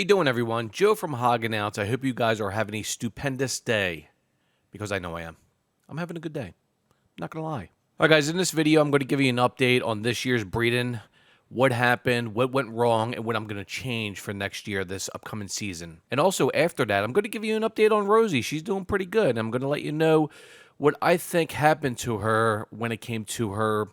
you doing, everyone? Joe from Hognose. I hope you guys are having a stupendous day, because I know I am. I'm having a good day. Not gonna lie. All right, guys, in this video, I'm going to give you an update on this year's breeding, what happened, what went wrong, and what I'm going to change for next year, this upcoming season. And also, after that, I'm going to give you an update on Rosie. She's doing pretty good. I'm going to let you know what I think happened to her when it came to her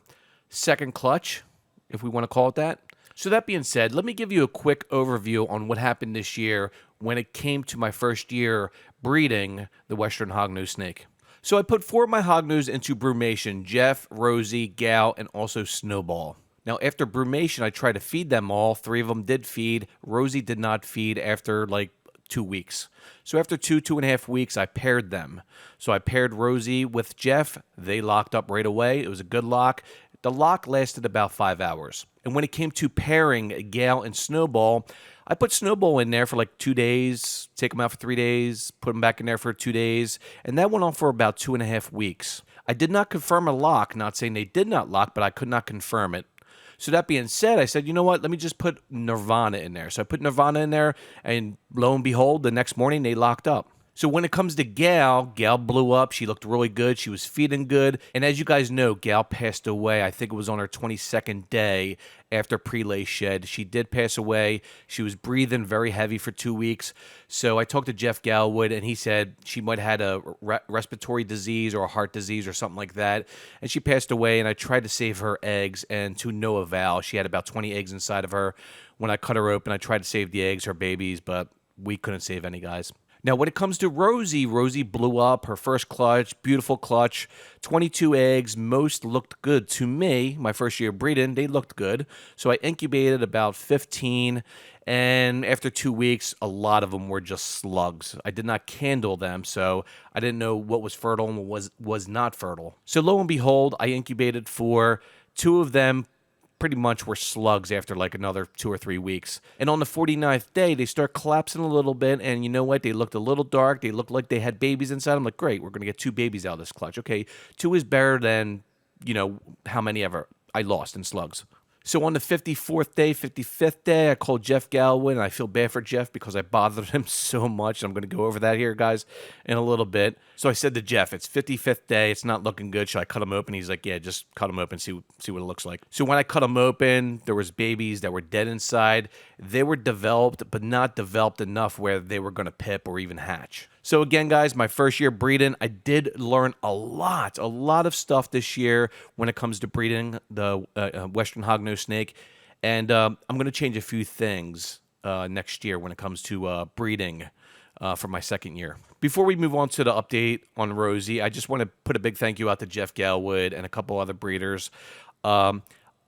second clutch, if we want to call it that. So that being said, let me give you a quick overview on what happened this year when it came to my first year breeding the Western Hognose snake. So I put 4 of my Hognose into brumation: Jeff, Rosie, Gal, and also Snowball. Now, after brumation, I tried to feed them all. 3 of them did feed. Rosie did not feed after like 2 weeks. So after 2.5 weeks, I paired them. So I paired Rosie with Jeff. They locked up right away. It was a good lock. The lock lasted about 5 hours. And when it came to pairing Gal and Snowball, I put Snowball in there for like 2 days, take him out for 3 days, put him back in there for 2 days, and that went on for about 2.5 weeks. I did not confirm a lock, not saying they did not lock, but I could not confirm it. So that being said, I said, you know what, let me just put Nirvana in there. So I put Nirvana in there, and lo and behold, the next morning they locked up. So when it comes to Gal, Gal blew up. She looked really good. She was feeding good. And as you guys know, Gal passed away. I think it was on her 22nd day after pre-lay shed. She did pass away. She was breathing very heavy for 2 weeks. So I talked to Jeff Galwood, and he said she might have had a respiratory disease or a heart disease or something like that. And she passed away, and I tried to save her eggs, and to no avail. She had about 20 eggs inside of her. When I cut her open, I tried to save the eggs, her babies, but we couldn't save any, guys. Now, when it comes to Rosie, Rosie blew up. Her first clutch, beautiful clutch, 22 eggs. Most looked good to me. My first year breeding, they looked good. So I incubated about 15, and after 2 weeks, a lot of them were just slugs. I did not candle them, so I didn't know what was fertile and what was not fertile. So lo and behold, I incubated 4. 2 of them pretty much were slugs after like another 2 or 3 weeks. And on the 49th day, they start collapsing a little bit, and you know what? They looked a little dark. They looked like they had babies inside. I'm like, great, we're going to get 2 babies out of this clutch. Okay, 2 is better than, you know, how many ever I lost in slugs. So on the 54th day, 55th day, I called Jeff Galwood, and I feel bad for Jeff because I bothered him so much. I'm going to go over that here, guys, in a little bit. So I said to Jeff, it's 55th day. It's not looking good. Should I cut him open? He's like, yeah, just cut him open, see what it looks like. So when I cut him open, there was babies that were dead inside. They were developed, but not developed enough where they were going to pip or even hatch. So again, guys, my first year breeding, I did learn a lot of stuff this year when it comes to breeding the Western Hognose snake. And I'm going to change a few things next year when it comes to breeding for my second year. Before we move on to the update on Rosie, I just want to put a big thank you out to Jeff Galwood and a couple other breeders.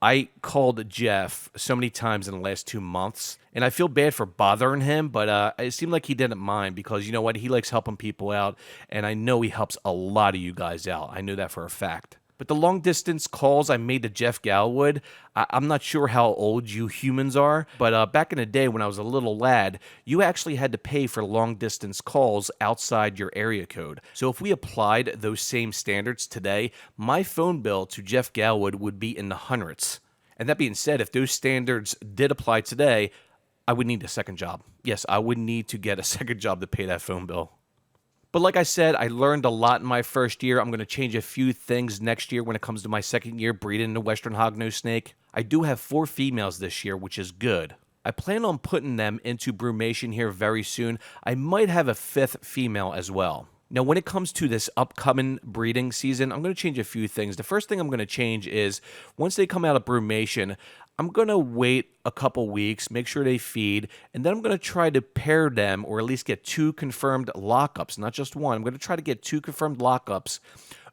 I called Jeff so many times in the last 2 months, and I feel bad for bothering him, but it seemed like he didn't mind because, you know what, he likes helping people out, and I know he helps a lot of you guys out. I know that for a fact. But the long-distance calls I made to Jeff Galwood, I'm not sure how old you humans are, but back in the day when I was a little lad, you actually had to pay for long-distance calls outside your area code. So if we applied those same standards today, my phone bill to Jeff Galwood would be in the hundreds. And that being said, if those standards did apply today, I would need a second job. Yes, I would need to get a second job to pay that phone bill. But like I said, I learned a lot in my first year. I'm going to change a few things next year when it comes to my second year breeding the Western Hognose snake. I do have 4 females this year, which is good. I plan on putting them into brumation here very soon. I might have a 5th female as well. Now, when it comes to this upcoming breeding season, I'm going to change a few things. The first thing I'm going to change is once they come out of brumation, I'm going to wait a couple weeks, make sure they feed, and then I'm going to try to pair them or at least get 2 confirmed lockups, not just 1. I'm going to try to get 2 confirmed lockups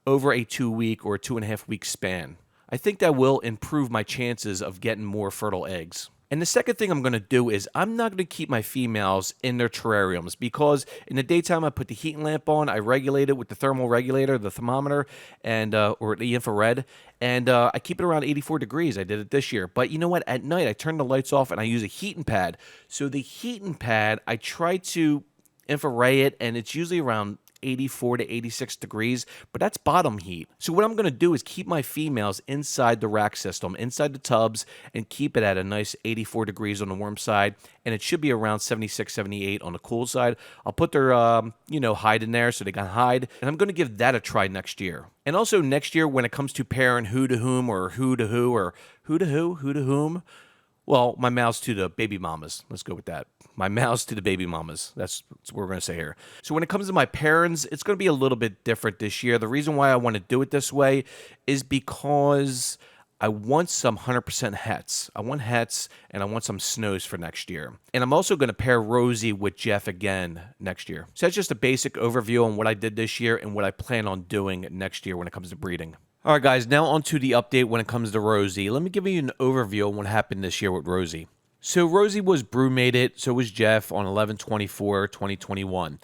over a 2-week or 2.5-week span. I think that will improve my chances of getting more fertile eggs. And the second thing I'm going to do is I'm not going to keep my females in their terrariums because in the daytime I put the heat lamp on, I regulate it with the thermal regulator, the thermometer, and or the infrared, and I keep it around 84 degrees. I did it this year. But you know what? At night I turn the lights off and I use a heating pad. So the heating pad, I try to infrared it, and it's usually around 84 to 86 degrees, but that's bottom heat. So what I'm going to do is keep my females inside the rack system, inside the tubs, and keep it at a nice 84 degrees on the warm side, and it should be around 76, 78 on the cool side. I'll put their, hide in there so they can hide, and I'm going to give that a try next year. And also next year, when it comes to pairing who to whom or who to who or who to whom, well, my mouse to the baby mamas. Let's go with that. My mouse to the baby mamas. That's what we're going to say here. So when it comes to my parents, it's going to be a little bit different this year. The reason why I want to do it this way is because I want some 100% hets. I want hets, and I want some snows for next year. And I'm also going to pair Rosie with Jeff again next year. So that's just a basic overview on what I did this year and what I plan on doing next year when it comes to breeding. All right, guys, now on to the update when it comes to Rosie. Let me give you an overview on what happened this year with Rosie. So Rosie was brood-mated, so was Jeff on 11/24/2021.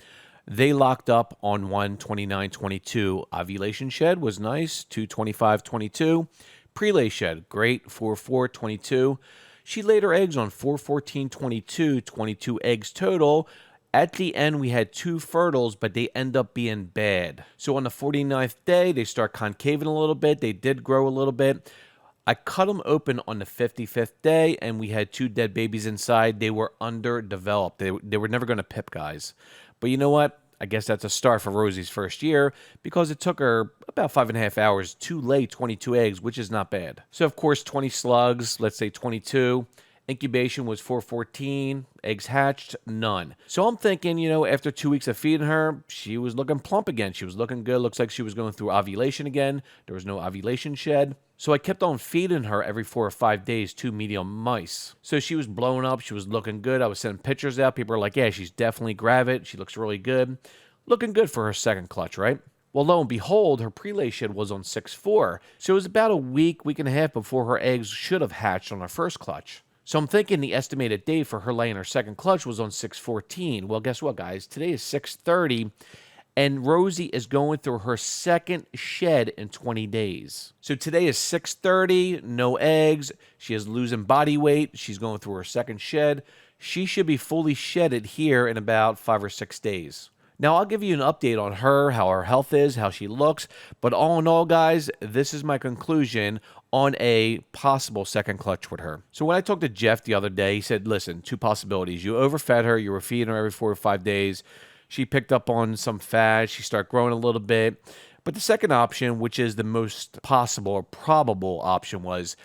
They locked up on 1/29/22. Ovulation shed was nice, 2/25/22. Prelay shed, great, 4/4/22. She laid her eggs on 4/14/22, 22 eggs total. At the end, we had 2 fertiles, but they end up being bad. So on the 49th day, they start concaving a little bit. They did grow a little bit. I cut them open on the 55th day, and we had 2 dead babies inside. They were underdeveloped. They were never going to pip, guys. But you know what? I guess that's a start for Rosie's first year because it took her about 5.5 hours to lay 22 eggs, which is not bad. So, of course, 20 slugs, let's say 22. Incubation was 4/14. Eggs hatched, none. So I'm thinking, after 2 weeks of feeding her, she was looking plump again. She was looking good. Looks like she was going through ovulation again. There was no ovulation shed. So I kept on feeding her every 4 or 5 days 2 medium mice. So she was blowing up. She was looking good. I was sending pictures out. People were like, yeah, she's definitely gravid. She looks really good. Looking good for her second clutch, right? Well, lo and behold, her prelay shed was on 6/4. So it was about a week and a half before her eggs should have hatched on her first clutch. So I'm thinking the estimated date for her laying her second clutch was on 6/14. Well, guess what, guys? Today is 6/30, and Rosie is going through her second shed in 20 days. So today is 6/30, no eggs. She is losing body weight. She's going through her second shed. She should be fully shedded here in about 5 or 6 days. Now, I'll give you an update on her, how her health is, how she looks. But all in all, guys, this is my conclusion on a possible second clutch with her. So when I talked to Jeff the other day, he said, listen, 2 possibilities. You overfed her. You were feeding her every 4 or 5 days. She picked up on some fat. She started growing a little bit. But the second option, which is the most possible or probable option, was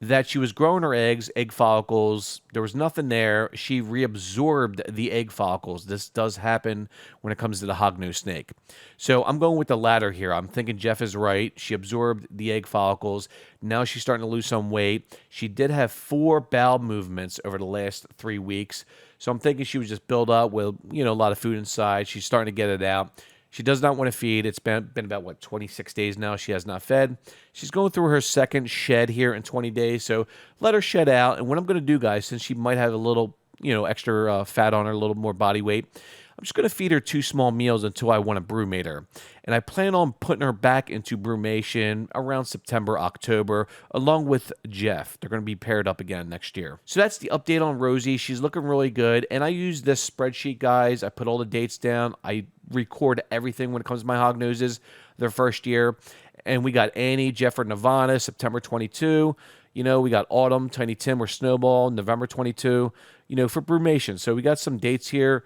that she was growing her eggs, egg follicles. There was nothing there. She reabsorbed the egg follicles. This does happen when it comes to the hognose snake. So I'm going with the latter here. I'm thinking Jeff is right. She absorbed the egg follicles. Now she's starting to lose some weight. She did have 4 bowel movements over the last 3 weeks. So I'm thinking she was just built up with, a lot of food inside. She's starting to get it out. She does not want to feed. It's been about, 26 days now she has not fed. She's going through her second shed here in 20 days, so let her shed out. And what I'm going to do, guys, since she might have a little, extra fat on her, a little more body weight, I'm just going to feed her 2 small meals until I want to brumate her. And I plan on putting her back into brumation around September, October, along with Jeff. They're going to be paired up again next year. So that's the update on Rosie. She's looking really good. And I use this spreadsheet, guys. I put all the dates down. I record everything when it comes to my hognoses, their first year. And we got Annie, Jefford, Nevada, September 22. We got Autumn, Tiny Tim, or Snowball, November 22, for brumation. So we got some dates here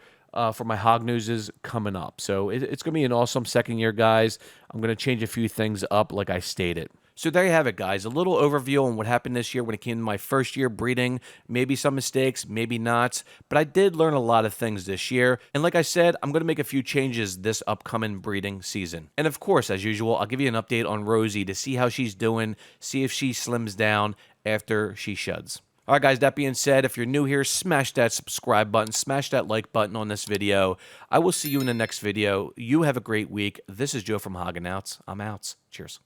for my hognoses coming up. So it's going to be an awesome second year, guys. I'm going to change a few things up like I stated. So there you have it, guys. A little overview on what happened this year when it came to my first year breeding. Maybe some mistakes, maybe not. But I did learn a lot of things this year. And like I said, I'm going to make a few changes this upcoming breeding season. And of course, as usual, I'll give you an update on Rosie to see how she's doing, see if she slims down after she sheds. All right, guys, that being said, if you're new here, smash that subscribe button, smash that like button on this video. I will see you in the next video. You have a great week. This is Joe from Hognose. I'm out. Cheers.